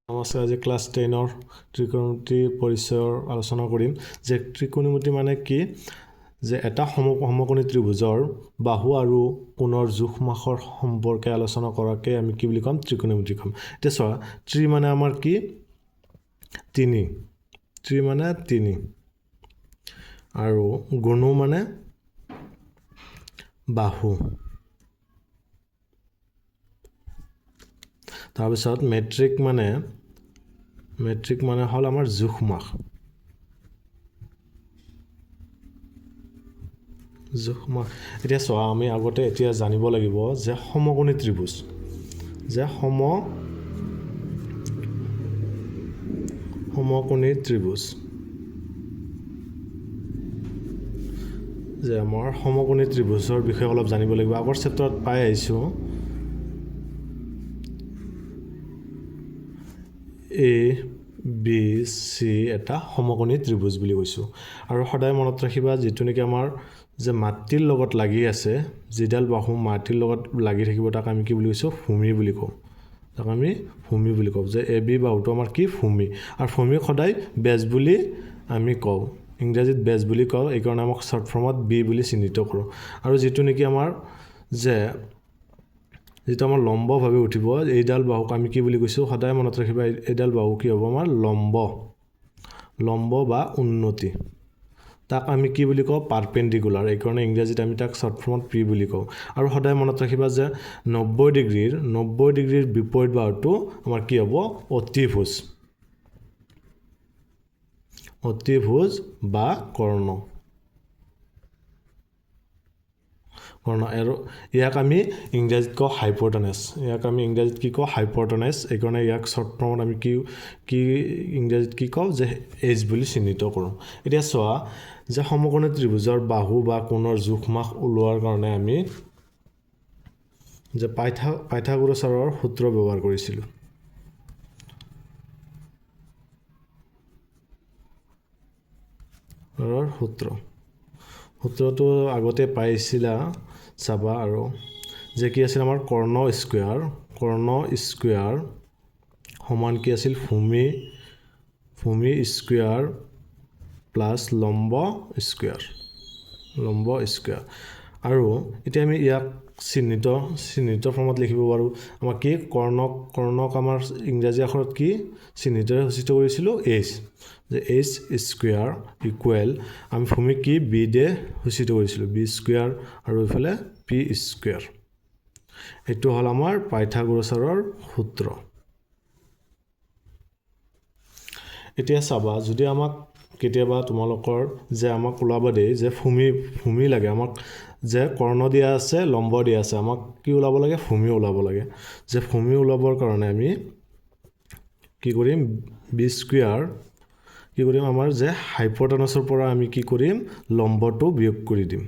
নমস্কাৰ, আজি ক্লাছ 10 ত্ৰিকোণমিতিৰ পৰিচয়ৰ আলোচনা কৰিম যে ত্ৰিকোণমিতি মানে কি যে এটা সমকোণী ত্ৰিভুজৰ বাহু আৰু কোণৰ জোখ-মাখৰ সম্পৰ্কে আলোচনা কৰাকে আমি কি বুলি ক'ম ত্ৰিকোণমিতি ক'ম। এতিয়া চোৱা ত্ৰি মানে আমাৰ কি 3 ত্ৰি মানে 3 আৰু গুণো মানে বাহু তাৰপিছত মেট্ৰিক মানে হ'ল আমাৰ জোখ-মাখ এতিয়া চোৱা আমি আগতে এতিয়া জানিব লাগিব যে সমকোণী ত্ৰিভুজ সমকোণী ত্ৰিভুজ যে আমাৰ সমকোণী ত্ৰিভুজৰ বিষয়ে অলপ জানিব লাগিব। আগৰ চেপ্টাৰত পাই আহিছোঁ ABC এটা সমকোণী ত্ৰিভুজ বুলি কৈছোঁ আৰু সদায় মনত ৰাখিবা যিটো নেকি আমাৰ যে মাটিৰ লগত লাগি আছে যিডাল বাহু মাটিৰ লগত লাগি থাকিব তাক আমি কি বুলি কৈছোঁ ভূমি বুলি কওঁ যে AB বাহুটো আমাৰ কি ভূমি আৰু ভূমিক সদায় বেজ বুলি আমি কওঁ ইংৰাজীত বেজ বুলি কওঁ এইকাৰণে আমাক শ্বৰ্ট ফৰ্মত B বুলি চিহ্নিত কৰোঁ আৰু যিটো নেকি আমাৰ যিটো আমাৰ লম্বভাৱে উঠিব এইডাল বাহুক আমি কি বুলি কৈছোঁ সদায় মনত ৰাখিবা এইডাল বাহু কি হ'ব আমাৰ লম্ব বা উন্নতি তাক আমি কি বুলি কওঁ পাৰপেণ্ডিকুলাৰ এইকাৰণে ইংৰাজীত আমি তাক শ্বৰ্ট ফৰ্মত P বুলি কওঁ আৰু সদায় মনত ৰাখিবা যে 90 ডিগ্ৰীৰ বিপৰীত বাহুটো আমাৰ কি হ'ব অতিভুজ বা কৰ্ণ আৰু ইয়াক আমি ইংৰাজীত কওঁ হাইপোটেনাছ এইকাৰণে ইয়াক শ্বৰ্ট ফৰ্মত আমি কি ইংৰাজীত কি কওঁ যে H বুলি চিহ্নিত কৰোঁ। এতিয়া চোৱা যে সমকোণী ত্ৰিভুজৰ বাহু বা কোণৰ জোখ-মাখ ওলোৱাৰ কাৰণে আমি যে পাইথাগোৰাছৰ সূত্ৰ ব্যৱহাৰ কৰিছিলোঁ সূত্ৰটো আগতে পাইছিলা চাবা আৰু যে কি আছিল আমাৰ কৰ্ণ স্কুয়াৰ সমান কি আছিল ভূমি স্কুয়াৰ প্লাছ লম্ব স্কুয়াৰ আৰু এতিয়া আমি ইয়াক চিহ্নিত ফৰ্মত লিখিব পাৰোঁ আমাৰ কি কৰ্ণক আমাৰ ইংৰাজী আখৰত কি চিহ্নিতৰে সূচিত কৰিছিলোঁ H যে H স্কুয়াৰ ইকুৱেল আমি ভূমিক কি B দে সূচিত কৰিছিলোঁ B স্কুয়াৰ আৰু এইফালে P স্কুয়াৰ এইটো হ'ল আমাৰ পাইথাগোৰাছৰ সূত্ৰ। এতিয়া চাবা যদি আমাক কেতিয়াবা তোমালোকৰ যে আমাক ওলাব দিয়ে যে ভূমি লাগে আমাক যে কৰ্ণ দিয়া আছে লম্ব দিয়া আছে আমাক কি ওলাব লাগে ভূমি ওলাব লাগে যে ভূমি ওলাবৰ কাৰণে আমি কি কৰিম B স্কুয়াৰ কি কৰিম আমাৰ যে হাইপোটেনাছৰ পৰা আমি কি কৰিম লম্বটো বিয়োগ কৰি দিম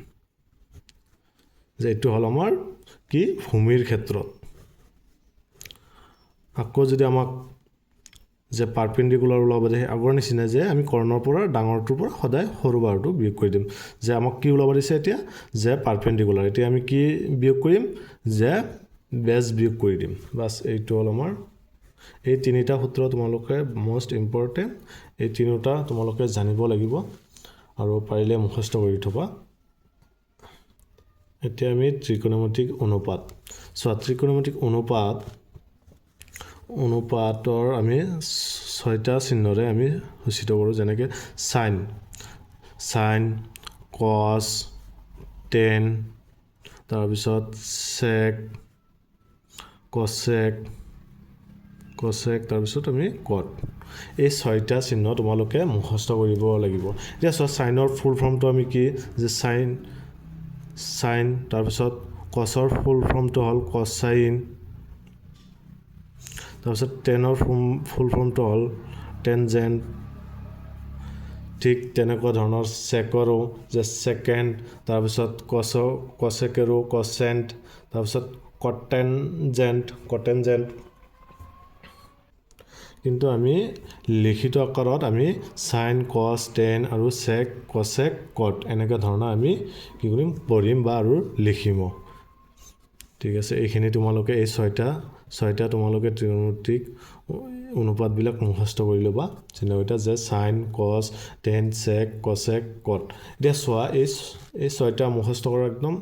যে এইটো হ'ল আমাৰ কি ভূমিৰ ক্ষেত্ৰত আকৌ যদি আমাক যে পাৰপেণ্ডিকুলাৰ ওলাব দিয়ে আগৰ নিচিনা যে আমি কৰ্ণৰ পৰা ডাঙৰটোৰ পৰা সদায় সৰু বাহুটো বিয়োগ কৰি দিম যে আমাক কি ওলাব দিছে এতিয়া যে পাৰপেণ্ডিকুলাৰ এতিয়া আমি কি বিয়োগ কৰিম যে বেজ বিয়োগ কৰি দিম বাছ এইটো হ'ল আমাৰ এই তিনিটা সূত্ৰ তোমালোকে মোষ্ট ইম্পৰ্টেণ্ট এই তিনিটা তোমালোকে জানিব লাগিব আৰু পাৰিলে মুখস্থ কৰি থবা। এতিয়া আমি ত্ৰিকোণমিতিক অনুপাতৰ আমি 6টা চিহ্নৰে আমি সূচিত কৰোঁ যেনেকৈ সাইন কস টেন তাৰপিছত সেক কসেক তাৰপিছত আমি কট এই 6টা চিহ্ন তোমালোকে মুখস্থ কৰিব লাগিব। এতিয়া চোৱা সাইনৰ ফুল ফৰ্মটো আমি কি যে সাইন তাৰপিছত কছৰ ফুল ফৰ্মটো হ'ল কসাইন তাৰপিছত টেনৰ ফুল ফৰ্মটো হ'ল টেনজেণ্ট ঠিক তেনেকুৱা ধৰণৰ সেকৰো যে সেকেণ্ড তাৰপিছত কছেকেৰো কছেণ্ট তাৰপিছত কটেনজেণ্ট কিন্তু আমি লিখিত আকাৰত আমি সাইন কস টেন আৰু সেক কছেক কট এনেকুৱা ধৰণৰ আমি কি কৰিম পঢ়িম বা আৰু লিখিম ঠিক আছে। এইখিনি তোমালোকে এই 6টা ছয়টা তোমালোকে ত্ৰিকোণমিতিক অনুপাতবিলাক মুখস্থ কৰি ল'বা যেনেকৈ যে সাইন কস টেন সেক কসেক কট এতিয়া চোৱা এই ছয়টা মুখস্থ কৰা একদম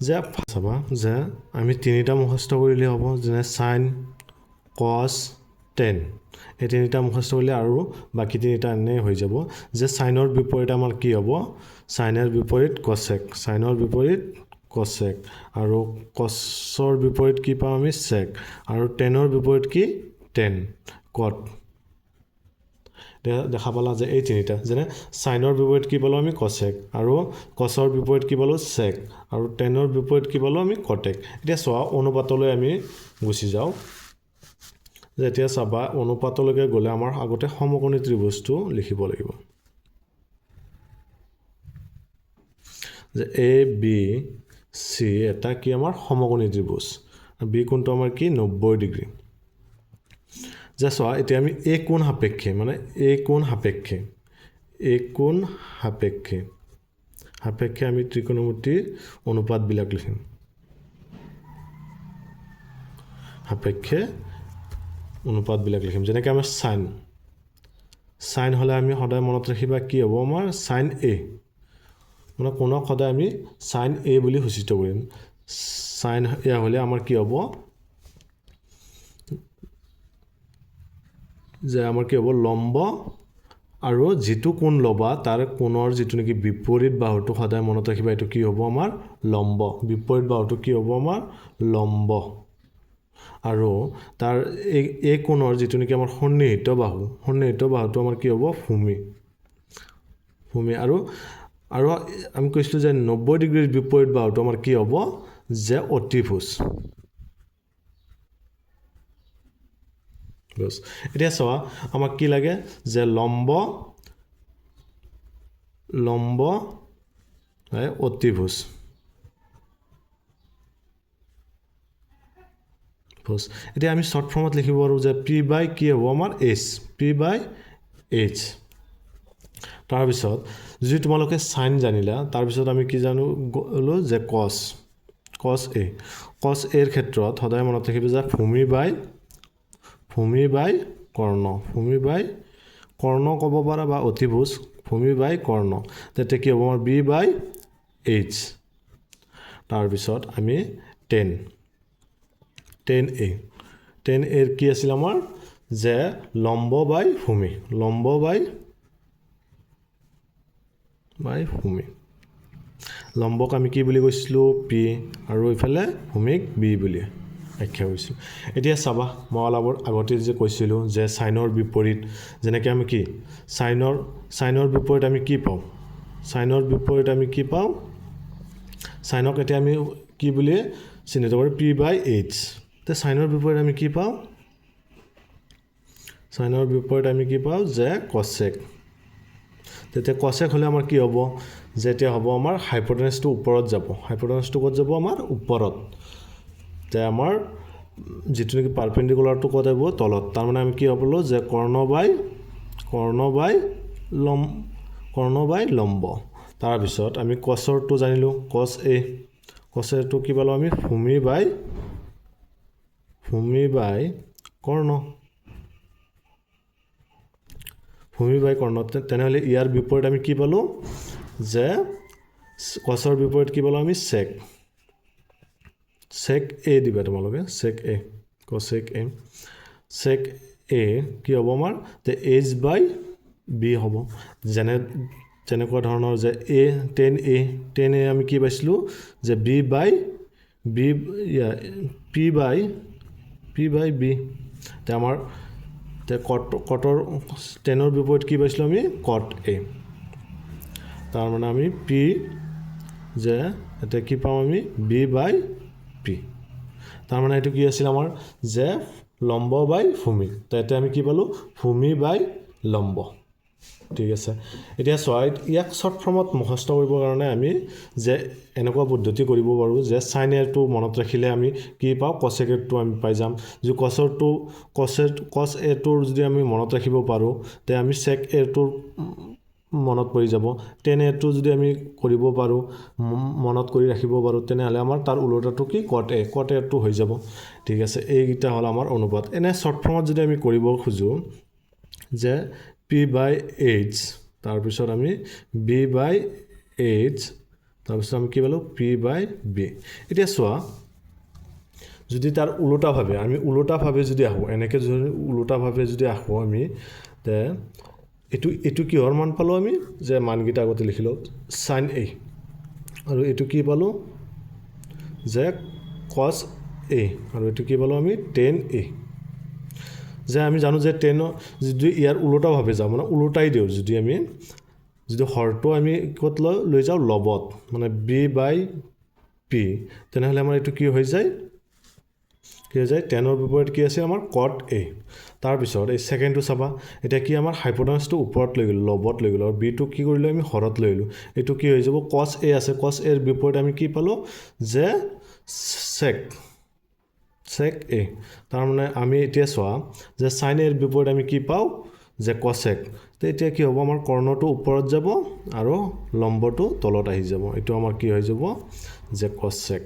যে চাবা যে আমি তিনিটা মুখস্থ কৰিলে হ'ব যেনে সাইন কস টেন এই তিনিটা মুখস্থ কৰিলে আৰু বাকি তিনিটা এনে হৈ যাব যে সাইনৰ বিপৰীত আমাৰ কি হ'ব সাইনৰ বিপৰীত কসেক সাইনৰ বিপৰীত কসেক আৰু কসৰ বিপৰীত কি পাম আমি সেক আৰু টেনৰ বিপৰীত কি টেন কট দেখা পালা যে এই তিনিটা যেনে সাইনৰ বিপৰীত কি পালো আমি কসেক আৰু কসৰ বিপৰীত কি পালো সেক আৰু টেনৰ বিপৰীত কি পালো আমি কটেক এতিয়া চোৱা অনুপাতলৈ আমি গুচি যাওঁ যেতিয়া চাবা অনুপাতলৈকে গ'লে আমাৰ আগতে সমকোণী ত্ৰিভুজটো লিখিব লাগিব যে এ বি সি এটা কি আমাৰ সমকোণী ত্ৰিভুজ বি কোণটো আমাৰ কি 90 ডিগ্ৰী যে চোৱা এতিয়া আমি এ কোণ সাপেক্ষে মানে এ কোণ সাপেক্ষে আমি ত্ৰিকোণমিতিৰ অনুপাতবিলাক লিখিম সাপেক্ষে অনুপাতবিলাক লিখিম যেনেকৈ আমাৰ সাইন হ'লে আমি সদায় মনত ৰাখিবা কি হ'ব আমাৰ সাইন এ মানে কোণক সদায় আমি সাইন এ বুলি সূচিত কৰিম সাইন এ হ'লে আমাৰ কি হ'ব যে আমাৰ কি হ'ব লম্ব আৰু যিটো কোণ ল'বা তাৰ কোণৰ যিটো নেকি বিপৰীত বাহুটো সদায় মনত ৰাখিবা এইটো কি হ'ব আমাৰ লম্ব বিপৰীত বাহুটো কি হ'ব আমাৰ লম্ব আৰু তাৰ এই কোণৰ যিটো নেকি আমাৰ সন্নিহিত বাহুটো আমাৰ কি হ'ব ভূমি আৰু আমি কৈছিলোঁ যে 90 ডিগ্ৰীৰ বিপৰীত বাহুটো আমাৰ কি হ'ব যে অতিভুজ বস এতিয়া চোৱা আমাক কি লাগে যে লম্ব অতিভুজ বস এতিয়া আমি শৰ্ট ফৰ্মত লিখিব পাৰোঁ যে পি বাই কি হ'ব আমাৰ এইচ তাৰপিছত যদি তোমালোকে সাইন জানিলা তাৰপিছত আমি কি জানো গ'লো যে কস এৰ ক্ষেত্ৰত সদায় মনত ৰাখিব যে ভূমি বাই কৰ্ণ ক'ব পাৰা বা অতিভুজ ভূমি বাই কৰ্ণ তেতিয়া কি হ'ব আমাৰ বি বাই এইচ তাৰপিছত আমি টেন এৰ কি আছিল আমাৰ যে লম্ব বাই ভূমি লম্বক আমি কি বুলি কৈছিলোঁ পি আৰু এইফালে ভূমিক বি বুলি আখ্যা কৰিছোঁ এতিয়া চাবা মই অলপ আগতে যে কৈছিলোঁ যে সাইনৰ বিপৰীত যেনেকৈ আমি কি সাইনৰ বিপৰীত আমি কি পাওঁ সাইনক এতিয়া আমি কি বুলি চিহ্নিত কৰোঁ পি বাই এইচ তে সাইনৰ বিপৰীত আমি কি পাওঁ যে কসেক তেতিয়া কসেক হ'লে আমাৰ কি হ'ব যে এতিয়া হ'ব আমাৰ হাইপোটেনাছটো ওপৰত যাব হাইপোটেনাছটো ক'ত যাব আমাৰ ওপৰত তে আমাৰ যিটো নেকি পাৰপেণ্ডিকুলাৰটো ক'ত আহিব তলত তাৰমানে আমি কি হ'বলৈ যে কৰ্ণ বাই লম্ব তাৰপিছত আমি কছৰটো জানিলোঁ কছৰটো কি পালোঁ আমি ভূমি বাই কৰ্ণ তেনেহ'লে ইয়াৰ বিপৰীত আমি কি পালোঁ যে কছৰ বিপৰীত কি পালোঁ আমি সেক এ দিবা তোমালোকে সেক এ কি হ'ব আমাৰ যে এইচ বাই বি হ'ব যেনেকুৱা ধৰণৰ যে টেন এ আমি কি পাইছিলোঁ যে পি বাই বি তে আমাৰ কটৰ টেনৰ বিপৰীত কি পাইছিলোঁ আমি কট এ তাৰমানে আমি পি যে এতিয়া কি পাম আমি বি বাই পি তাৰমানে এইটো কি আছিল আমাৰ যে লম্ব বাই ভূমি তো এতিয়া আমি কি পালোঁ ভূমি বাই লম্ব ঠিক আছে এতিয়া চোৱা ইয়াক শৰ্ট ফৰ্মত মুখস্থ কৰিবৰ কাৰণে আমি যে এনেকুৱা পদ্ধতি কৰিব পাৰোঁ যে সাইন এৰটো মনত ৰাখিলে আমি কি পাওঁ কসেক এৰটো আমি পাই যাম যদি কস এৰটোৰ যদি আমি মনত ৰাখিব পাৰোঁ তে আমি সেক এৰটোৰ মনত পৰি যাব 10a টো যদি আমি কৰিব পাৰোঁ মনত কৰি ৰাখিব পাৰোঁ তেনেহ'লে আমাৰ তাৰ ওলোটাটো কি cot a টো হৈ যাব ঠিক আছে এইকেইটা হ'ল আমাৰ অনুপাত এনে শ্বৰ্ট ফৰ্মত যদি আমি কৰিব খোজোঁ যে p/h তাৰপিছত আমি b/h তাৰপিছত আমি কি পালোঁ p/b এতিয়া চোৱা যদি তাৰ ওলোটাভাৱে আমি ওলোটাভাৱে যদি আহোঁ এনেকৈ যদি ওলোটাভাৱে যদি আহোঁ আমি তে এইটো কিহৰ মান পালোঁ আমি যে মানকেইটা আগতে লিখিলোঁ sin a আৰু এইটো কি পালোঁ যে cos a আৰু এইটো কি পালোঁ আমি tan a যে আমি জানো যে 10 যদি ইয়াৰ ওলোটাভাৱে যাওঁ মানে ওলোটাই দিওঁ যদি আমি যদি হৰটো আমি ক'ত লৈ যাওঁ লবত মানে b/p তেনেহ'লে আমাৰ এইটো কি হৈ যায় 10ৰ বিপৰীত কি আছে আমাৰ cot a তাৰপিছত এই ছেকেণ্ডটো চাবা এতিয়া কি আমাৰ হাইপোটেনাছটো ওপৰত লৈ গ'লো লবত লৈ গ'লো আৰু বিটো কি কৰিলোঁ আমি হৰত লৈ গ'লো এইটো কি হৈ যাব cos a আছে cos a ৰ বিপৰীত আমি কি পালোঁ যে sec a তাৰমানে আমি এতিয়া চোৱা যে sin a ৰ বিপৰীত আমি কি পাওঁ যে cosec তো এতিয়া কি হ'ব আমাৰ কৰ্ণটো ওপৰত যাব আৰু লম্বটো তলত আহি যাব এইটো আমাৰ কি হৈ যাব যে cosec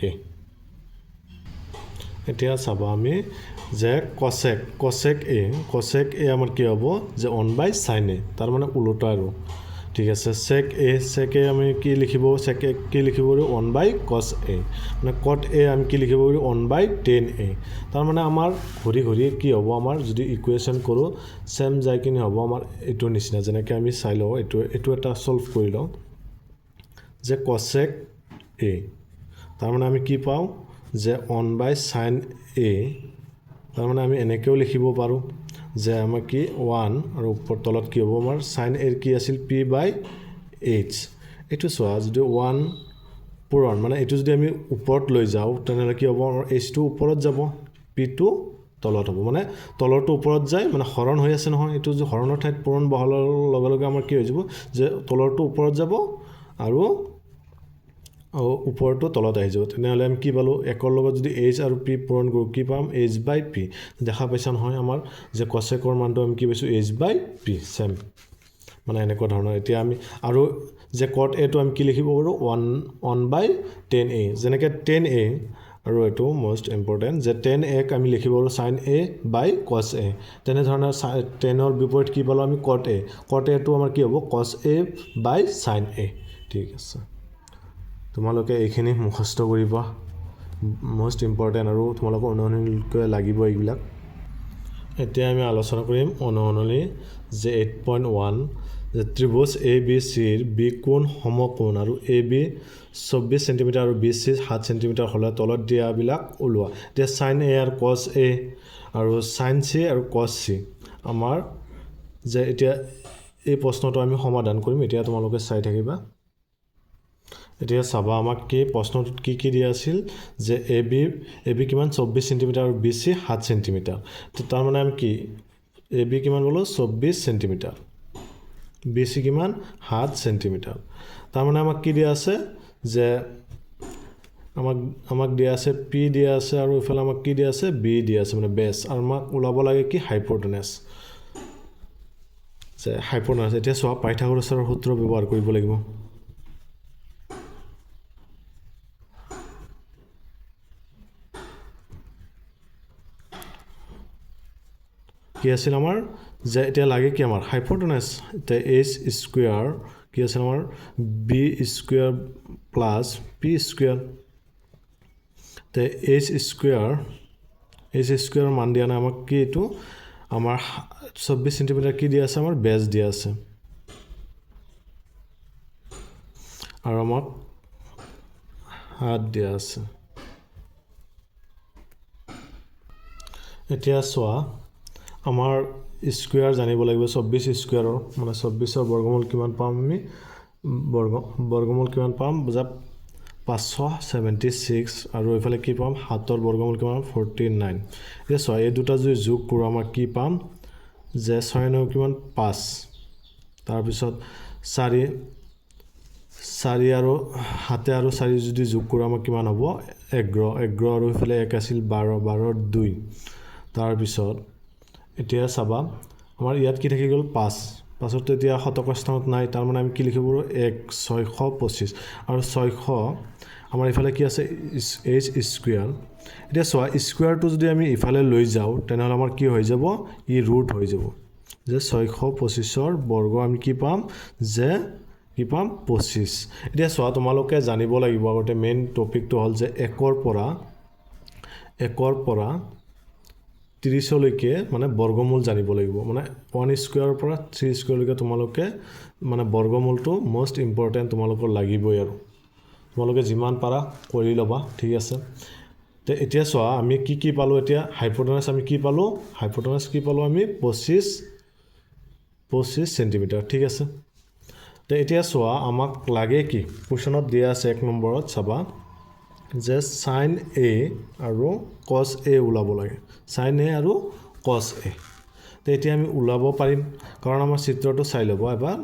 a এতিয়া চাবা আমি যে cosec a আমাৰ কি হ'ব যে 1/sin a তাৰ মানে ওলোটা আৰু ঠিক আছে sec a আমি কি লিখিব sec a কি লিখিব 1/cos a মানে cot a আমি কি লিখিব 1/tan a তাৰ মানে আমাৰ ঘূৰি ঘূৰি কি হ'ব আমাৰ যদি ইকুৱেশ্যন কৰোঁ সেম যাই কিনে হ'ব আমাৰ এইটো নিচিনা যেনেকৈ আমি চাই লওঁ এইটো এটা সলভ কৰি লওঁ যে cosec a তাৰ মানে আমি কি পাওঁ যে 1/sin a তাৰ মানে আমি এনেকৈও লিখিব পাৰোঁ যে আমাৰ কি 1 আৰু ওপৰ তলত কি হ'ব আমাৰ sin a কি আছিল p/h এইটো চোৱা যদি 1 পূৰণ মানে এইটো যদি আমি ওপৰত লৈ যাওঁ তেনেহ'লে কি হ'ব আমাৰ h টো ওপৰত যাব p টো তলত হ'ব মানে তলৰটো ওপৰত যায় মানে হৰণ হৈ আছে নহয় এইটো যে হৰণৰ ঠাইত পূৰণ বহলাৰ লগে লগে আমাৰ কি হৈ যাব যে তলৰটো ওপৰত যাব আৰু ওপৰটো তলত আহি যাব তেনেহ'লে আমি কি পালোঁ একৰ লগত যদি h আৰু p পূৰণ কৰোঁ কি পাম h/p দেখা পাইছা নহয় আমাৰ যে cosecৰ মানটো আমি কি পাইছোঁ h/p চেম মানে এনেকুৱা ধৰণৰ এতিয়া আমি আৰু যে cot a টো আমি কি লিখিব পাৰোঁ 1/tan a যেনেকৈ tan a আৰু এইটো মষ্ট ইম্পৰ্টেণ্ট যে tan a আমি লিখিব পাৰোঁ sin a/cos a তেনেধৰণে 10ৰ বিপৰীত কি পালোঁ আমি cot a টো আমাৰ কি হ'ব cos a/sin a ঠিক আছে তোমালোকে এইখিনি মুখস্থ কৰিবা মষ্ট ইম্পৰ্টেণ্ট আৰু তোমালোকৰ অনুশীলনকৈ লাগিব এইবিলাক এতিয়া আমি আলোচনা কৰিম অনুশীলনী যে 8.1 যে ত্ৰিভুজ ABCৰ বি কোণ সমকোণ আৰু AB 24 সেন্টিমিটাৰ আৰু BC 7 সেন্টিমিটাৰ হ'লে তলত দিয়াবিলাক ওলোৱা এতিয়া sin A আৰু cos A আৰু sin C আৰু cos C আমাৰ যে এতিয়া এই প্ৰশ্নটো আমি সমাধান কৰিম এতিয়া তোমালোকে চাই থাকিবা এতিয়া চাবা আমাক কি প্ৰশ্নটোত কি দিয়া আছিল যে AB কিমান 24 সেন্টিমিটাৰ আৰু BC 7 সেন্টিমিটাৰ তো তাৰ মানে আমি কি AB কিমান বলো 24 সেন্টিমিটাৰ BC কিমান 7 সেন্টিমিটাৰ তাৰ মানে আমাক কি দিয়া আছে যে আমাক দিয়া আছে P দিয়া আছে আৰু ইফালে আমাক কি দিয়া আছে B দিয়া আছে মানে বেছ আৰু আমাক ওলাব লাগে কি হাইপোটেনাছ যে হাইপোটেনাছ এতিয়া চোৱা পাইথাগোৰাছৰ সূত্ৰ ব্যৱহাৰ কৰিব লাগিব কি আছিল আমাৰ যে এতিয়া লাগে কি আমাৰ হাইপোটেনাছ তে h স্কয়াৰ কি আছে আমাৰ b square plus p square তে h স্কয়াৰ মান দিয়া না আমাক কি এটো আমাৰ 24 সেন্টিমিটাৰ কি দিয়া আছে আমাৰ বেছ দিয়া আছে আৰু আমাক হাত দিয়া আছে এতিয়া চোৱা আমাৰ স্কয়াৰ জানিব লাগিব 24 স্কয়াৰৰ মানে 24ৰ বৰ্গমূল কিমান পাম আমি বৰ্গমূল কিমান পাম বুজা 576 আৰু ইফালে কি পাম 7ৰ বৰ্গমূল কিমান 49 এই চোৱা এই দুটা যদি যোগ কৰোঁ আমাৰ কি পাম যে 6 9 কিমান 5 তাৰ পিছত 4 আৰু 7 আৰু 4 যদি যোগ কৰোঁ আমাৰ কিমান হ'ব 11 আৰু ইফালে 1 আছিল 12 12ৰ 2 তাৰ পিছত এতিয়া চাবা আমাৰ ইয়াত কি থাকি গ'ল 5 5তো এতিয়া শতকৰ স্থানত নাই তাৰমানে আমি কি লিখিব 625 আৰু 600 আমাৰ ইফালে কি আছে h স্কয়াৰ এতিয়া চোৱা স্কয়াৰটো যদি আমি ইফালে লৈ যাওঁ তেনেহলে আমাৰ কি হৈ যাব ই ৰুট হৈ যাব যে 625ৰ বৰ্গ আমি কি পাম যে কি পাম 25 এতিয়া চোৱা তোমালোকে জানিব লাগিব আগতে মেইন টপিকটো হ'ল যে 1ৰ পৰা 30 লৈকে মানে বৰ্গমূল জানিব লাগিব মানে 1 স্কয়াৰৰ পৰা 3 স্কয়াৰ লৈকে তোমালোকে মানে বৰ্গমূলটো মোস্ট ইম্পৰ্টেন্ট তোমালোকৰ লাগিবই আৰু তোমালোকে যিমান পাৰা কৰি ল'বা ঠিক আছে তে এতিয়া চোৱা আমি কি পালো এতিয়া হাইপোটেনাস আমি কি পালো হাইপোটেনাস কি পালো আমি 25 সেন্টিমিটাৰ ঠিক আছে তে এতিয়া চোৱা আমাক লাগে কি কোৱেশ্যনত দিয়া আছে 1 নম্বৰত চাবা যে sin a আৰু cos a ওলাব লাগে sin a আৰু cos a তে এতিয়া আমি ওলাব পাৰিম কাৰণ আমাৰ চিত্ৰটো চাই ল'ব এবাৰ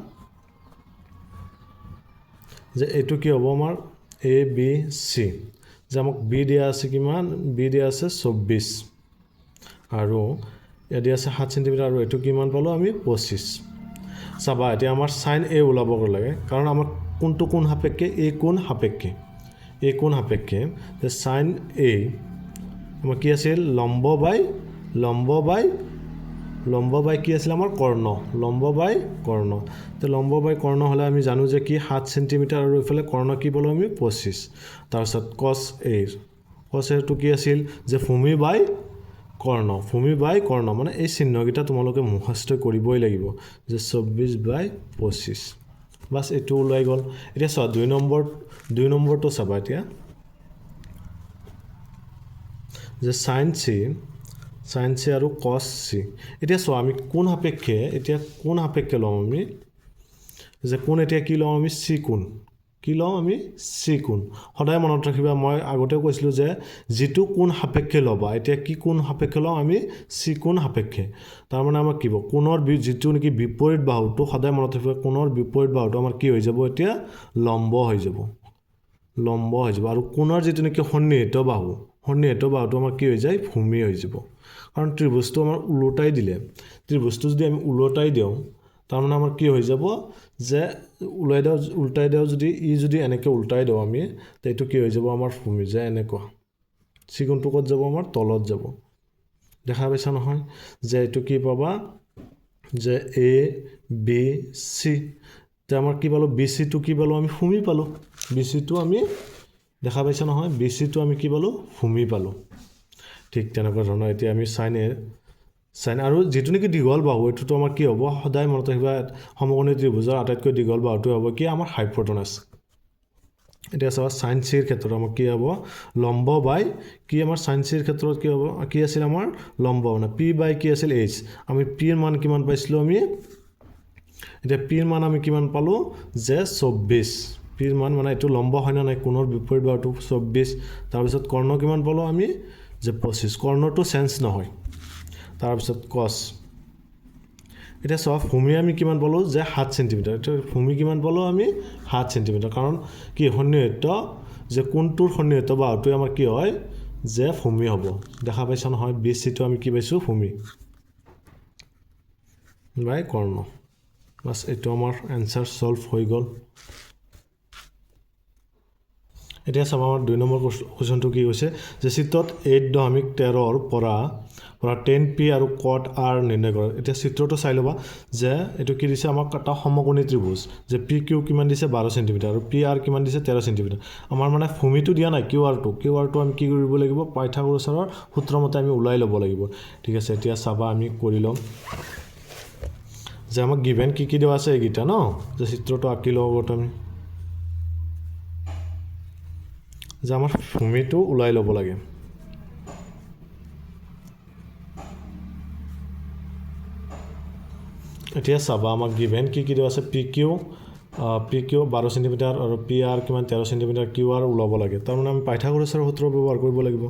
যে এটো কি হ'ব আমাৰ a b c যে আমাক b দিয়া আছে কিমান b দিয়া আছে 24 আৰু এ দিয়া আছে 7 সেন্টিমিটাৰ আৰু এটো কিমান পালো আমি 25 চাবা এতিয়া আমাৰ sin a ওলাব লাগে কাৰণ আমাৰ কোনটো কোন সাপেক্ষে a কোন সাপেক্ষে যে sin a আমাৰ কি আছিল লম্ব বাই কি আছিল আমাৰ কৰ্ণ লম্ব বাই কৰ্ণ তে লম্ব বাই কৰ্ণ হলে আমি জানো যে কি 7 সেন্টিমিটাৰ আৰু ইফালে কৰ্ণ কি বলো আমি 25 তাৰ পিছত cos a টো কি আছিল যে ভূমি বাই কৰ্ণ মানে এই চিহ্নকেইটা তোমালোকে মুখস্থ কৰিবই লাগিব যে 24/25 বাস এটো ওলাই গল এতিয়া চোৱা 2 নম্বৰটো চাবা এতিয়া যে sin c আৰু cos c এতিয়া চোৱা আমি কোন সাপেক্ষে লম আমি যে কোন এতিয়া কি লম আমি c কোণ সদায় মনত ৰাখিবা মই আগতেও কৈছিলো যে যেটো কোন সাপেক্ষে লবা এতিয়া কি কোন সাপেক্ষে লম আমি c কোন সাপেক্ষে তাৰ মানে আমাৰ কি হ'ব কোণৰ যেটো নেকি বিপৰীত বাহুটো সদায় মনত ৰাখিবা কোণৰ বিপৰীত বাহুটো আমাৰ কি হৈ যাব এতিয়া লম্ব হৈ যাব আৰু কোণৰ যেটো নেকি সন্নিহিত বাহুটো আমাৰ কি হৈ যায় ভূমি হৈ যাব কাৰণ ত্ৰিভুজটো আমাৰ উলটাই দিলে ত্ৰিভুজটো যদি আমি উলটাই দিওঁ তাৰ মানে আমাৰ কি হৈ যাব যে উলটাই দিও যদি এনেকৈ উলটাই দিও আমি তে এটো কি হৈ যাব আমাৰ ভূমি যে এনেকুৱা চিকোণটো ক'ত যাব আমাৰ তলত যাব দেখা পাইছা নহয় যে এটো কি পাবা যে a b c তে আমাৰ কি পালো bc টো কি পালো আমি ভূমি পালো bc টো আমি দেখা পাইছা নহয় bc টো আমি কি পালো ভূমি পালো ঠিক তেনেকুৱা ধৰণৰ এতিয়া আমি sin আৰু যেটো নেকি দীঘল বাহু এটোটো আমাৰ কি হ'ব সদায় মনত ৰাখিবা সমকোণী ত্ৰিভুজৰ আটাইতকৈ দীঘল বাহুটো হ'ব কি আমাৰ হাইপোটেনাস এতিয়া চাবা sin c ৰ ক্ষেত্ৰত আমাৰ কি হ'ব লম্ব বাই কি আমাৰ sin c ৰ ক্ষেত্ৰত কি হ'ব কি আছিল আমাৰ লম্ব মানে p বাই কি আছিল h আমি p ৰ মান কিমান পাইছিলো আমি এতিয়া p ৰ মান আমি কিমান পালো যে 24 p ৰ মান মানে এটো লম্ব হয় না নাই কোণৰ বিপৰীত বাহুটো 24 তাৰ পিছত কৰ্ণ কিমান পালো আমি যে 25 কৰ্ণটো চেঞ্জ নহয় তাৰ পিছত cos এটা সব ভূমি আমি কিমান পালো যে 7 সেন্টিমিটাৰ এটা ভূমি কিমান পালো আমি 7 সেন্টিমিটাৰ কাৰণ কি সন্নিহিত যে কোণটোৰ সন্নিহিত বাহুটো আমাৰ কি হয় যে ভূমি হ'ব দেখা পাইছা নহয় BC টো আমি কি পাইছো ভূমি বাই কৰ্ণ বাস এটো আমাৰ आंसर সলভ হৈ গল এতিয়া চাবা আমাৰ 2 নম্বৰ কোৱেশ্চনটো কি হৈছে যে চিত্ৰত 8.13 ৰ পৰা 10p আৰু cot r নিৰ্ণয় কৰা এতিয়া চিত্ৰটো চাই লবা যে এটো কি দিছে আমাক এটা সমকোণী ত্ৰিভুজ যে pq কিমান দিছে 12 সেন্টিমিটাৰ আৰু pr কিমান দিছে 13 সেন্টিমিটাৰ আমাৰ মানে ভূমিটো দিয়া নাই qr টো আমি কি কৰিব লাগিব পাইথাগোৰাছৰ সূত্ৰ মতে আমি উলাই ল'ব লাগিব ঠিক আছে এতিয়া চাবা আমি কৰি লম যে আমাক গিভেন কি দেৱা আছে এইগিটা ন যে চিত্ৰটো আঁকি লওঁগত আমি যে আমাৰ ভূমিটো উলাই ল'ব লাগে এতিয়া চাবা আমাক গিভেন কি দেৱা আছে pq 12 সেন্টিমিটাৰ আৰু pr কিমান 13 সেন্টিমিটাৰ qr উলাব লাগে তাৰ মানে আমি পাইথাগোৰাছৰ সূত্ৰ ব্যৱহাৰ কৰিব লাগিব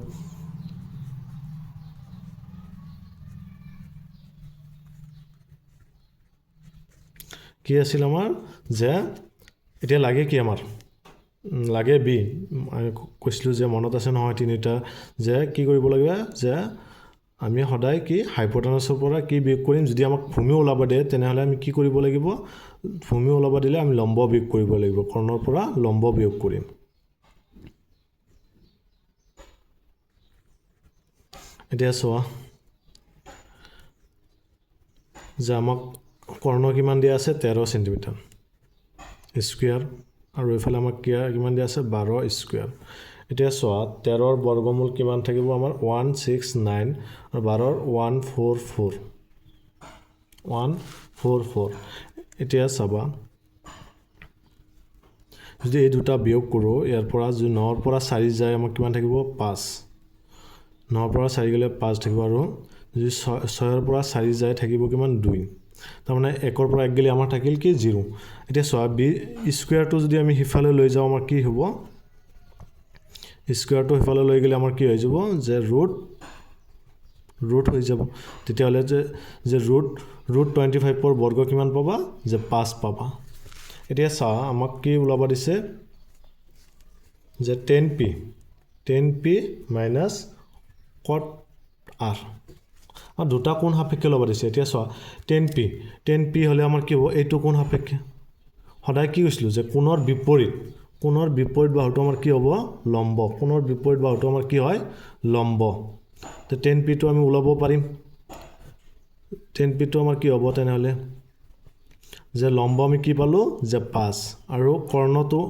কি আছিল আমাৰ যে এতিয়া লাগে কি আমাৰ লাগে b আমি কৈছিলো যে মনত আছে নহয় তিনিটা যে কি কৰিব লাগিব যে আমি সদায় কি হাইপোটেনাছৰ পৰা কি বিয়োগ কৰিম যদি আমাক ভূমি ওলাব দিয়ে তেনেহ'লে আমি কি কৰিব লাগিব ভূমি ওলাব দিলে আমি লম্ব বিয়োগ কৰিব লাগিব কৰ্ণৰ পৰা লম্ব বিয়োগ কৰিম এতিয়া চোৱা যে আমাক কৰ্ণ কিমান দিয়া আছে 13 সেন্টিমিটাৰ স্কয়াৰ আৰু এফালে আমাক কিমান দিয়া আছে 12 স্কয়াৰ এতিয়া চোৱা 13 ৰ বৰ্গমূল কিমান থাকিব আমাৰ 169 আৰু 12 ৰ 144 এতিয়া চাবা যদি এই দুটা বিয়োগ কৰো ইয়াৰ পৰা যদি 9 ৰ পৰা 4 যায় আমাক কিমান থাকিব 5 9 ৰ পৰা 4 গলে 5 থাকিব আৰু যদি 6 ৰ পৰা 4 যায় থাকিব কিমান 2 তাৰ মানে 1 ৰ পৰা 1 গলে আমাৰ থাকিল কি 0 এতিয়া চোৱা বি স্কয়াৰটো যদি আমি হিফালে লৈ যাও আমাৰ কি হ'ব স্কয়াৰটো হিফালে লৈ গলে আমাৰ কি হৈ যাব যে ৰুট হৈ যাব তেতিয়াহলে যে ৰুট 25 ৰ বৰ্গ কিমান পাবা যে 5 পাবা এতিয়া চা আমাক কি ওলাব দিছে যে 10p minus cot r আর দুটা কোণ সাপেক্ষে ল'ব দিছে এতিয়া চোৱা 10p হলে আমাৰ কি হ'ব এইটো কোণ সাপেক্ষে সদায় কি কৈছিলো যে কোণৰ বিপৰীত বাহুটো আমাৰ কি হ'ব লম্ব কোণৰ বিপৰীত বাহুটো আমাৰ কি হয় লম্ব তে 10p টো আমি ওলাব পাৰিম 10p টো আমাৰ কি হ'ব তেনেহলে যে লম্ব আমি কি পালো যে 5 আৰু কৰ্ণটো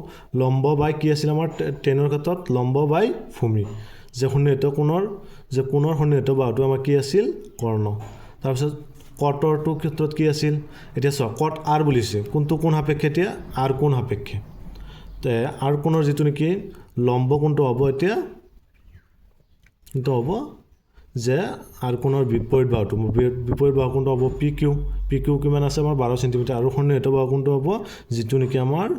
লম্ব বাই কি আছিল আমাৰ 10 ৰ ক্ষেত্ৰত লম্ব বাই ভূমি যে সন্নিহিত কোণৰ সন্নিহিত বাহুটো আমাৰ কি আছিল কৰ্ণ তাৰ পিছত কটৰটো ক্ষেত্ৰত কি আছিল এতিয়া চোৱা কট r বুলিছে কোনটো কোণ সাপেক্ষে এতিয়া r কোণ সাপেক্ষে তে r কোণৰ যেটো নেকি লম্ব কোণটো হ'ব এতিয়া হ'ব যে r কোণৰ বিপৰীত বাহুটো বাহু কোণটো হ'ব pq কিমান আছে আমাৰ 12 সেন্টিমিটাৰ আৰু সন্নিহিত বাহু কোণটো হ'ব যেটো নেকি আমাৰ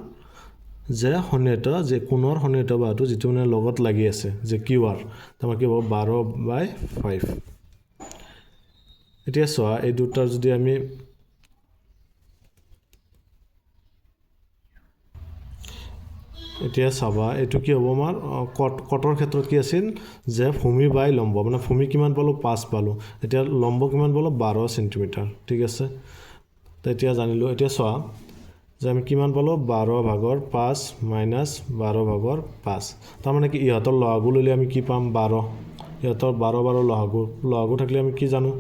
যে সন্নিহিত যে কোণৰ সন্নিহিত বাহুটো যেটো মানে লগত লাগি আছে যে qr তোমাৰ কি হ'ব 12/5 এতিয়া চোৱা এই দুটাৰ যদি আমি এতিয়া চাবা এটো কি হ'ব আমাৰ কটৰ ক্ষেত্ৰত কি আছিল যে ভূমি বাই লম্ব মানে ভূমি কিমান পালো 5 পালো এতিয়া লম্ব কিমান পালো 12 সেন্টিমিটাৰ ঠিক আছে তো এতিয়া জানিলো এতিয়া চোৱা যে আমি কিমান পালো 12/5 - 12/5 তাৰ মানে কি ইহতৰ লঘু ললে আমি কি পাম 12 ইহতৰ 12 লঘু থাকিলে আমি কি জানো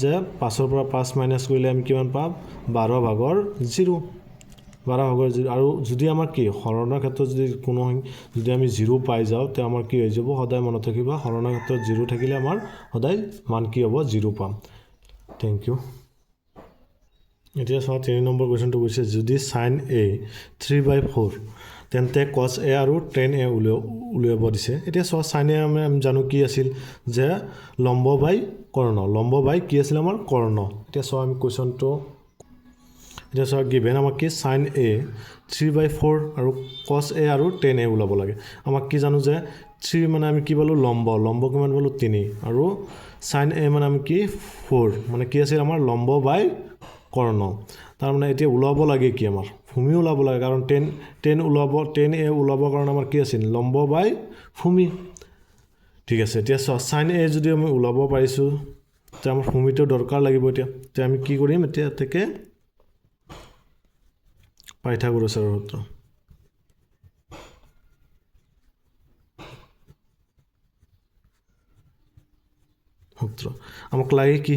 যে 5 ৰ পৰা 5 মাইনাস কৰিলে আমি কিমান পাম 12/0 12/0 আৰু যদি আমাৰ কি হৰণৰ ক্ষেত্ৰত যদি আমি 0 পাই যাও তে আমাৰ কি হৈ যাব সদায় মনত ৰাখিবা হৰণৰ ক্ষেত্ৰত 0 থাকিলে আমাৰ সদায় মান কি হ'ব 0 পাম থ্যাংক ইউ এতিয়া চাও 3 নম্বৰ কোৱেশ্চনটো কৈছে যদি sin a 3/4 তেন্তে cos a আৰু tan a উলিয়াব দিছে এতিয়া চাও sin a আমি জানো কি আছিল যে লম্ব বাই কি আছিল আমাৰ কৰ্ণ এতিয়া চাও আমি কোৱেশ্চনটো এতিয়া চাও গিভেন আমাক কি sin a 3/4 আৰু cos a আৰু tan a ওলাব লাগে আমাক কি জানো যে 3 মানে আমি কি পালো লম্ব কিমান পালো 3 আৰু sin a মানে আমি কি 4 মানে কি আছিল আমাৰ লম্ব বাই কৰ্ণ তাৰ মানে এতিয়া ওলাব লাগে কি আমাৰ ভূমি ওলাব লাগে কাৰণ 10 a ওলাব কাৰণ আমাৰ কি আছিল লম্ব বাই ভূমি ঠিক আছে এতিয়া sin a যদি আমি ওলাব পাৰিছো তে আমাৰ ভূমিটো দৰকাৰ লাগিব এতিয়া তে আমি কি কৰিম এতিয়া থেকে পাইথাগোৰাছৰ সূত্ৰ আমাক লাগে কি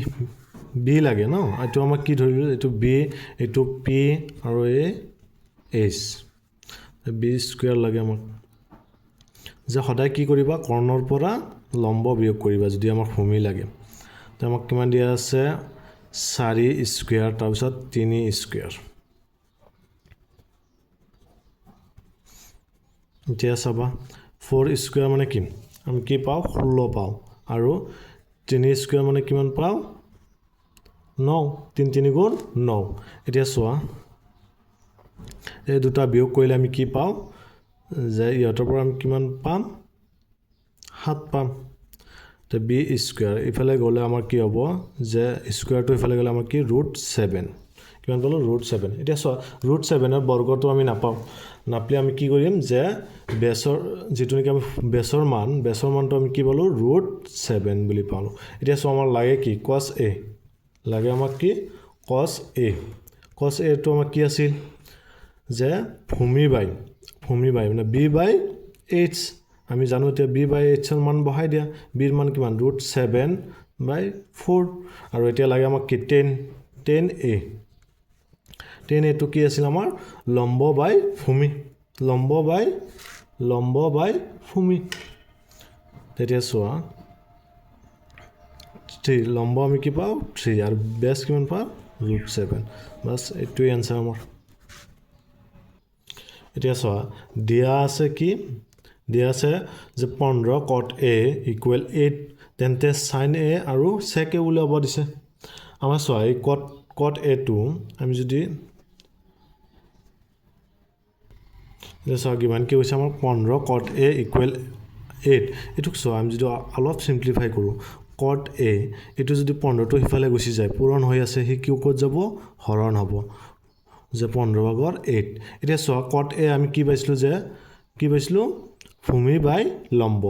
b লাগে ন এটো আমাক কি ধৰিলো এটো b এটো p আৰু a h b স্কয়াৰ লাগে আমাক যে সদায় কি কৰিবা কৰ্ণৰ পৰা লম্ব বিয়োগ কৰিবা যদি আমাক ভূমি লাগে তো আমাক কিমান দিয়া আছে 4 স্কয়াৰ তাৰ পিছত 3 স্কয়াৰ এতিয়া চাবা 4 স্কয়াৰ মানে কি আমি কি পাও 16 পাও আৰু 3 স্কয়াৰ মানে কিমান পাও 9 3 3 গুণ 9 এতিয়া চোৱা এই দুটা বিয়োগ কৰিলে আমি কি পাও যে ইহতৰ পৰা আমি কিমান পাম 7 পাম তো b স্কয়াৰ ইফালে গলে আমাৰ কি হ'ব যে স্কয়াৰটো ইফালে গলে আমাৰ কি √7 কিমান পালো √7 এতিয়া চোৱা √7 ৰ বৰ্গটো আমি নাপাও নাপলি আমি কি কৰিম যে বেছৰ যিটো নেকি আমি বেছৰ মানটো আমি কি পালোঁ √7 বুলি পালোঁ এতিয়া চোৱা আমাৰ লাগে কি cos a লাগে আমাক কি cos a টো আমাৰ কি আছিল যে ভূমি বাই মানে b/h আমি জানো এতিয়া b/h ৰ মান বহাই দিয়া b ৰ মান কিমান √7/4 আৰু এতিয়া লাগে আমাক কি tan a টো কি আছিল আমাৰ লম্ব বাই ভূমি তেতিয়া চোৱা 3 লম্ব আমি কি পাওঁ 3 আৰু বেছ কিমান পাওঁ √7 বাছ এইটোৱে এনসাৰ আমাৰ এতিয়া চোৱা দিয়া আছে কি দিয়া আছে যে 15 cot a = 8 তেন্তে sin a আৰু sec a উলিয়াব দিছে আমাৰ চোৱা এই cot a টো আমি যদি চোৱা কিমান কি হৈছে আমাৰ 15 cot a = 8 এইটোক চোৱা আমি যদি অলপ সিম্পলিফাই কৰোঁ cot a এইটো যদি 15 টো হিফালে গুচি যায় পূৰণ হৈ আছে হি কিউ ক'ত যাব হৰণ হ'ব যে 15/8 এতিয়া চোৱা cot a আমি কি পাইছিলো ভূমি বাই লম্ব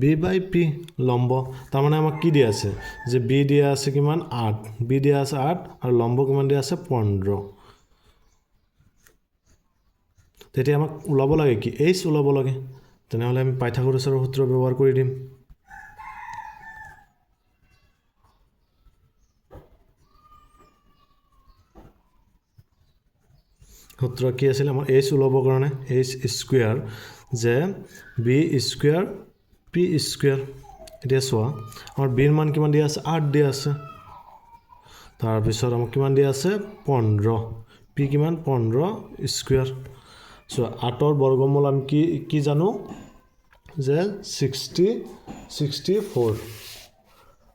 b/p লম্ব তাৰ মানে আমাক কি দিয়া আছে যে b দিয়া আছে কিমান 8 b দিয়া আছে 8 আৰু লম্ব কিমান দিয়া আছে 15 তেতিয়া আমাক ওলাব লাগে কি h ওলাব লাগে তেনেহলে আমি পাইথাগোৰাছৰ সূত্ৰ ব্যৱহাৰ কৰি দিম সূত্ৰ কি আছিল আমাৰ h ওলাব কাৰণে h স্কয়াৰ যে b স্কয়াৰ p স্কয়াৰ এতিয়া চোৱা আমাৰ b ৰ মান কিমান দিয়া আছে 8 দিয়া আছে তাৰ পিছত আমাক কিমান দিয়া আছে 15 p কিমান 15 স্কয়াৰ সো 8 ৰ বৰ্গমূল আমি কি জানো যে 64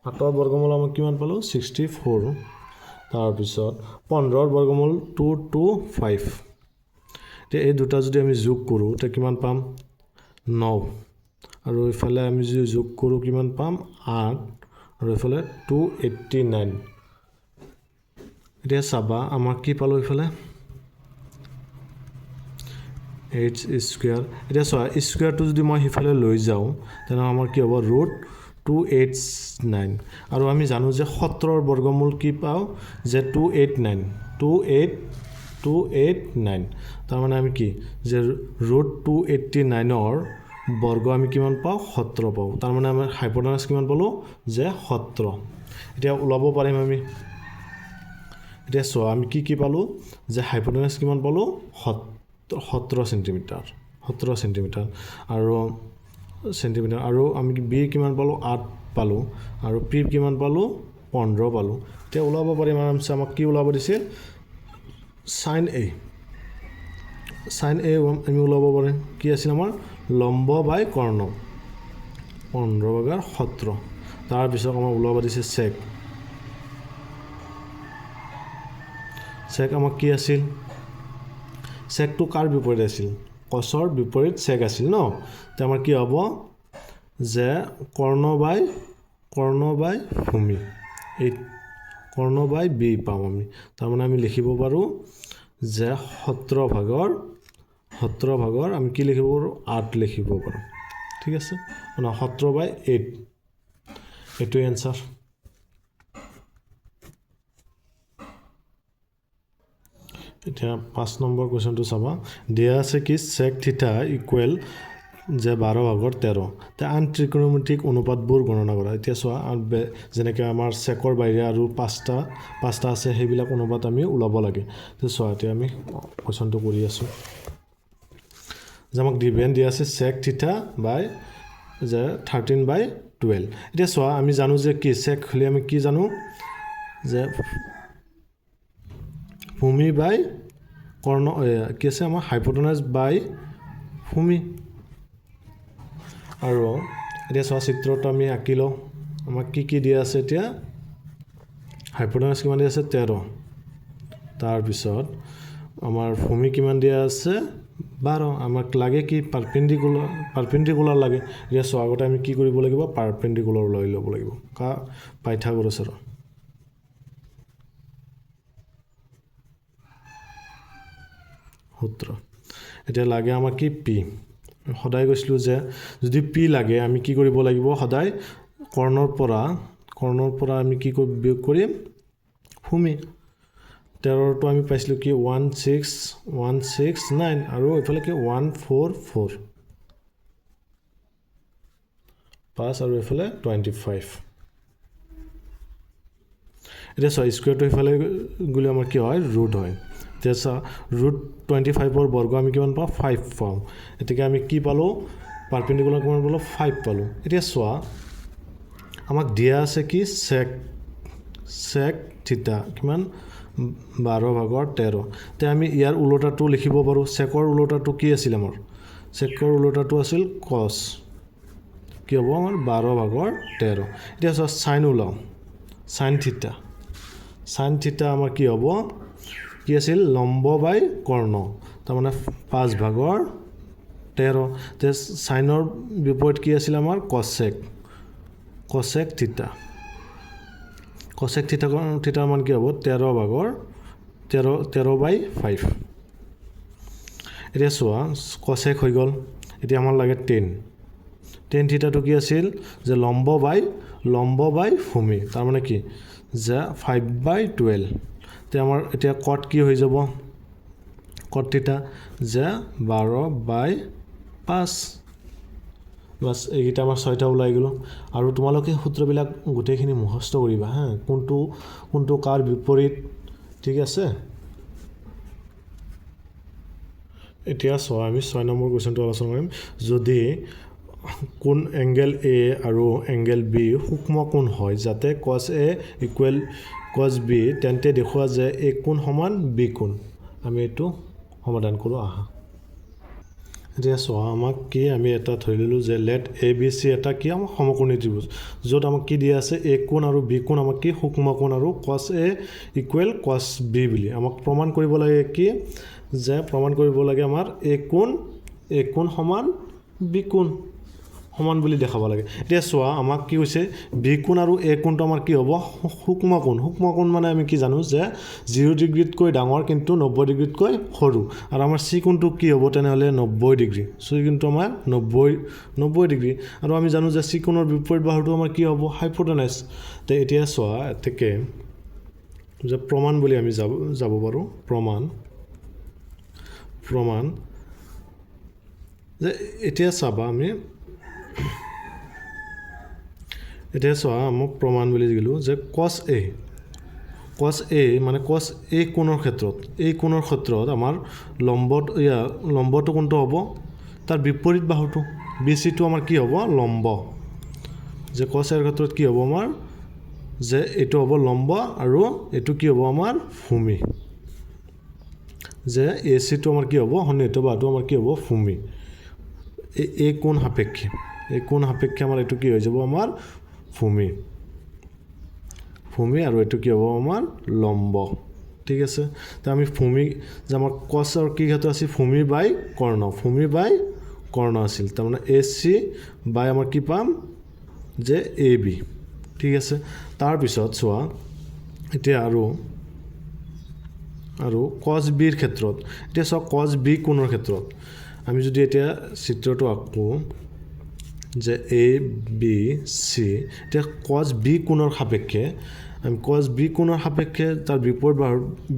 8 ৰ বৰ্গমূল আমি কিমান পালো 64 তাৰ পিছত 15 ৰ বৰ্গমূল 225 তে এই দুটা যদি আমি যোগ কৰো তে কিমান পাম 9 আৰু ইফালে আমি যদি যোগ কৰো কিমান পাম 8 আৰু ইফালে 289 এতিয়া চাবা আমাৰ কি পালো ইফালে h স্কয়াৰ এটা চোৱা স্কয়াৰটো যদি মই হিফালে লৈ যাও তেনে আমাৰ কি হ'ব √289 আৰু আমি জানো যে 17 ৰ বৰ্গমূল কি পাও যে 289 তাৰ মানে আমি কি যে √289 ৰ বৰ্গ আমি কিমান পাও 17 পাও তাৰ মানে আমাৰ হাইপোটেনাস কিমান পালো যে 17 এতিয়া ওলাব পাৰিম আমি এতিয়া চোৱা আমি কি পালো যে হাইপোটেনাস কিমান পালো 17 সেন্টিমিটাৰ আৰু আমি b কিমান পালো 8 পালো আৰু p কিমান পালো 15 পালো তে ওলাব পাৰিম আৰামছে আমাক কি ওলাব দিছে sin a আমি ওলাব পাৰিম কি আছিল আমাৰ লম্ব বাই কৰ্ণ 15/17 তাৰ পিছত আমাৰ ওলাব দিছে sec আমাক কি আছিল sec টো কাৰ বিপৰীত আছিল cosৰ বিপৰীত sec আছিল ন তে আমাৰ কি হ'ব যে কৰ্ণ বাই ভূমি এই কৰ্ণ বাই b পাম আমি তাৰ মানে আমি লিখিব পাৰো যে 17 ভাগৰ আমি কি লিখিব পাৰো 8 লিখিব পাৰো ঠিক আছে মানে 17/8 এটো এনসাৰ এটা 5 নম্বৰ কোৱেশ্চনটো চাবা দিয়া আছে কি sec থিটা ইকুৱেল যে 12/13 তে আন ত্ৰিকোণমিতিক অনুপাতবোৰ গণনা কৰা এতিয়া চোৱা যেনেকৈ আমাৰ সেকৰ বাহিৰে আৰু পাঁচটা আছে সেইবিলাক অনুপাত আমি ওলাব লাগে তে চোৱা এতিয়া আমি কোৱেশ্চনটো কৰি আছো যে আমাক গিভেন দিয়া আছে sec থিটা বাই যে 13/12 এতিয়া চোৱা আমি জানো যে কি sec হলে আমি কি জানো যে ভূমি বাই কৰ্ণ কি আছে আমাৰ হাইপোটেনাস বাই ভূমি আৰু এতিয়া চোৱা চিত্ৰটো আমি আঁকিলো আমাক কি দিয়া আছে এতিয়া হাইপোটেনাস কিমান দিয়া আছে 13 তাৰ পিছত আমাৰ ভূমি কিমান দিয়া আছে 12 আমাক লাগে কি পাৰপেন্ডিকুলাৰ লাগে এতিয়া চোৱা আগতে আমি কি কৰিব লাগিব পাৰপেন্ডিকুলাৰ লৈ ল'ব লাগিব পাইথাগোৰাছৰ সূত্ৰ এতিয়া লাগে আমাক কি পি সদায় কৈছিলোঁ যে যদি পি লাগে আমি কি কৰিব লাগিব সদায় কৰ্ণৰ পৰা আমি কি বিয়োগ কৰিম ভূমি 13টো আমি পাইছিলোঁ কি 16169 আৰু এইফালে কি 144 5 আৰু এইফালে 25 এতিয়া চোৱা স্কুৱেৰটো এইফালে গ'লে আমাৰ কি হয় ৰুট হয় এতিয়া চোৱা ৰুট 25ৰ বৰ্গ আমি কিমান পাওঁ 5 পাওঁ এতিয়াকে আমি কি পালোঁ পাৰপেণ্ডিকুলাৰ কিমান পালোঁ 5 পালোঁ এতিয়া চোৱা আমাক দিয়া আছে কি sec থিটা কিমান 12/13 তে আমি ইয়াৰ উল্টাটো লিখিব পাৰোঁ সেকৰ উল্টাটো কি আছিল আমাৰ সেকৰ উল্টাটো আছিল cos কি হ'ব আমাৰ 12/13 এতিয়া চোৱা sin ওলাও sin থিটা আমাৰ কি হ'ব কি আছিল লম্ব বাই কৰ্ণ তাৰমানে 5/13 তে সাইনৰ বিপৰীত কি আছিল আমাৰ cosec থিটা থিটাৰ মান কি হ'ব 13/5 এতিয়া চোৱা cosec হৈ গ'ল এতিয়া আমাৰ লাগে tan থিটাটো কি আছিল যে লম্ব বাই ভূমি তাৰমানে কি যে 5/12 তে আমাৰ এতিয়া cot কি হৈ যাব cot থিটা যে 12/5 বাস এইকেইটা আমাৰ 6টা ওলাই গ'ল আৰু তোমালোকে সূত্ৰবিলাক গোটেইখিনি মুখস্থ কৰিবা হা কোনটো কাৰ বিপৰীত ঠিক আছে এতিয়া চোৱা আমি 6 নম্বৰ কোৱেশ্চনটো আলোচনা কৰিম যদি কোন এংগেল এ আৰু এংগেল বি সূক্ষ্ম কোণ হয় যাতে cos a = cos b তেন্তে দেখুৱা যে a কোণ সমান b কোণ আমি এইটো সমাধান কৰোঁ আহা এতিয়া চোৱা আমাক কি আমি এটা ধৰি ললোঁ যে লেট এ বি চি এটা কি আমাৰ সমকোণী ত্ৰিভুজ য'ত আমাক কি দিয়া আছে a কোণ আৰু b কোণ আমাক কি সূক্ষ্ম কোণ আৰু cos a = cos b বুলি আমাক প্ৰমাণ কৰিব লাগে কি যে প্ৰমাণ কৰিব লাগে আমাৰ a কোণ সমান b কোণ সমান বুলি দেখাব লাগে এতিয়া চোৱা আমাক কি কৈছে b কোণ আৰু a কোণটো আমাৰ কি হ'ব সূক্ষ্ম কোণ মানে আমি কি জানো যে 0 ডিগ্ৰীতকৈ ডাঙৰ কিন্তু 90 ডিগ্ৰীতকৈ সৰু আৰু আমাৰ c কোণটো কি হ'ব তেনেহ'লে 90 ডিগ্ৰী c কোণটো আমাৰ 90 ডিগ্ৰী আৰু আমি জানো যে c কোণৰ বিপৰীত বাহুটো আমাৰ কি হ'ব হাইপোটেনাছ তে এতিয়া চোৱা এতেকে যে প্ৰমাণ বুলি আমি যাব পাৰোঁ প্ৰমাণ যে এতিয়া চাবা আমি এতিয়া চোৱা মোক প্ৰমাণ বুলি দিলোঁ যে cos a মানে cos a কোণৰ ক্ষেত্ৰত আমাৰ লম্বটো কোনটো হ'ব তাৰ বিপৰীত বাহুটো BC টো আমাৰ কি হ'ব লম্ব যে cos a ৰ ক্ষেত্ৰত কি হ'ব আমাৰ যে এইটো হ'ব লম্ব আৰু এইটো কি হ'ব আমাৰ ভূমি যে AC টো আমাৰ কি হ'ব সন্নিহিত বাহুটো আমাৰ কি হ'ব ভূমি এই কোণ সাপেক্ষে আমাৰ এইটো কি হৈ যাব আমাৰ ভূমি আৰু এইটো কি হ'ব আমাৰ লম্ব ঠিক আছে তো আমি ভূমি যে আমাৰ cosৰ কি ক্ষেত্ৰ আছিল ভূমি বাই কৰ্ণ আছিল তাৰমানে AC বাই আমাৰ কি পাম যে AB ঠিক আছে তাৰপিছত চোৱা এতিয়া আৰু cos b ৰ ক্ষেত্ৰত এতিয়া চোৱা cos b কোণৰ ক্ষেত্ৰত আমি যদি এতিয়া চিত্ৰটো আঁকো যে A B C এতিয়া cos b কোণৰ সাপেক্ষে আমি cos b কোণৰ সাপেক্ষে তাৰ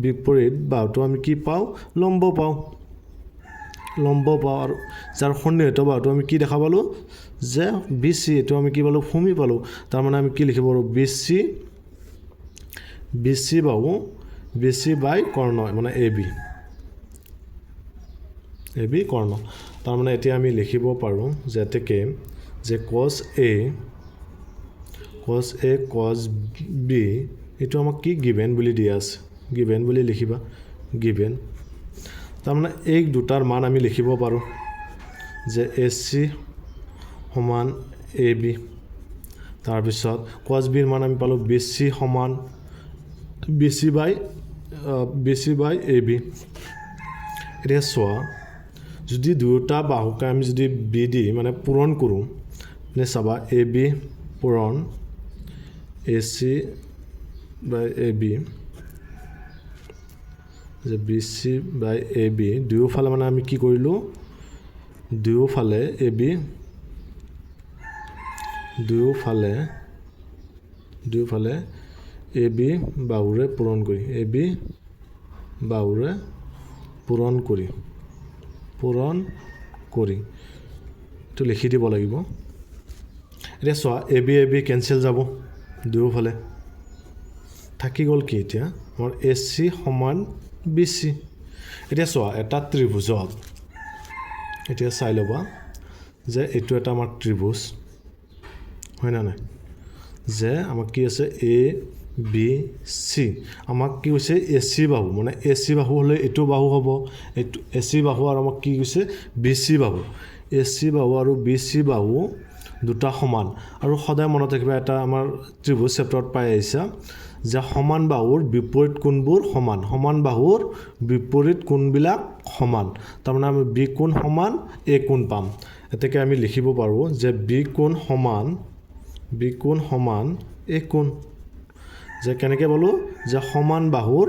বিপৰীত বাহুটো আমি কি পাওঁ লম্ব পাওঁ আৰু যাৰ সন্নিহিত বাহুটো আমি কি দেখা পালোঁ যে BC এইটো আমি কি পালোঁ ভূমি পালোঁ তাৰমানে আমি কি লিখিব পাৰোঁ BC বাহু BC বাই কৰ্ণ মানে AB কৰ্ণ তাৰমানে এতিয়া আমি লিখিব পাৰোঁ যেতেকে যে cos A cos B এইটো আমাক কি গিভেন বুলি দিয়া আছে গিভেন বুলি লিখিবা গিভেন তাৰমানে এই দুটাৰ মান আমি লিখিব পাৰোঁ যে AC সমান AB তাৰপিছত cos B ৰ মান আমি পালোঁ BC সমান BC বাই AB এতিয়া চোৱা যদি দুটা বাহুকে আমি যদি BD মানে পূৰণ কৰোঁ নে চাবা AB পূৰণ AC বাই AB যে B C by A B দুয়োফালে মানে আমি কি কৰিলোঁ দুয়োফালে এ বি বাহুৰে পূৰণ কৰি এইটো লিখি দিব লাগিব এতিয়া চোৱা এ বি কেঞ্চেল যাব দুয়োফালে থাকি গ'ল কি এতিয়া আমাৰ এ চি সমান বি চি এতিয়া চোৱা এটা ত্ৰিভুজত এতিয়া চাই ল'বা যে এইটো এটা আমাৰ ত্ৰিভুজ হয় না নাই যে আমাক কি আছে এ বি চি আমাক কি হৈছে এ চি বাহু মানে এ চি বাহু হ'লে এইটো বাহু হ'ব এইটো এ চি বাহু আৰু আমাক কি কৈছে বি চি বাহু এ চি বাহু আৰু বি চি বাহু দুটা সমান আৰু সদায় মনত ৰাখিবা এটা আমাৰ ত্ৰিভুজ চেপ্টাৰত পাই আহিছা যে সমান বাহুৰ বিপৰীত কোণবোৰ সমান বাহুৰ বিপৰীত কোণবিলাক সমান তাৰমানে আমি বি কোণ সমান এ কোণ পাম এতেকে আমি লিখিব পাৰোঁ যে বি কোণ সমান এ কোণ যে কেনেকৈ পালোঁ যে সমান বাহুৰ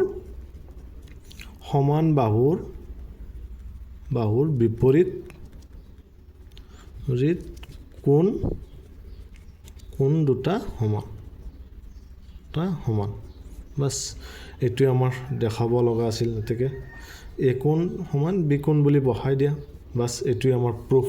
বিপৰীত কোণ দুটা সমান বাছ এইটোৱে আমাৰ দেখাব লগা আছিল এতেকে এ কোণ সমান বি কোণ বুলি বহাই দিয়া বাছ এইটোৱে আমাৰ প্ৰুফ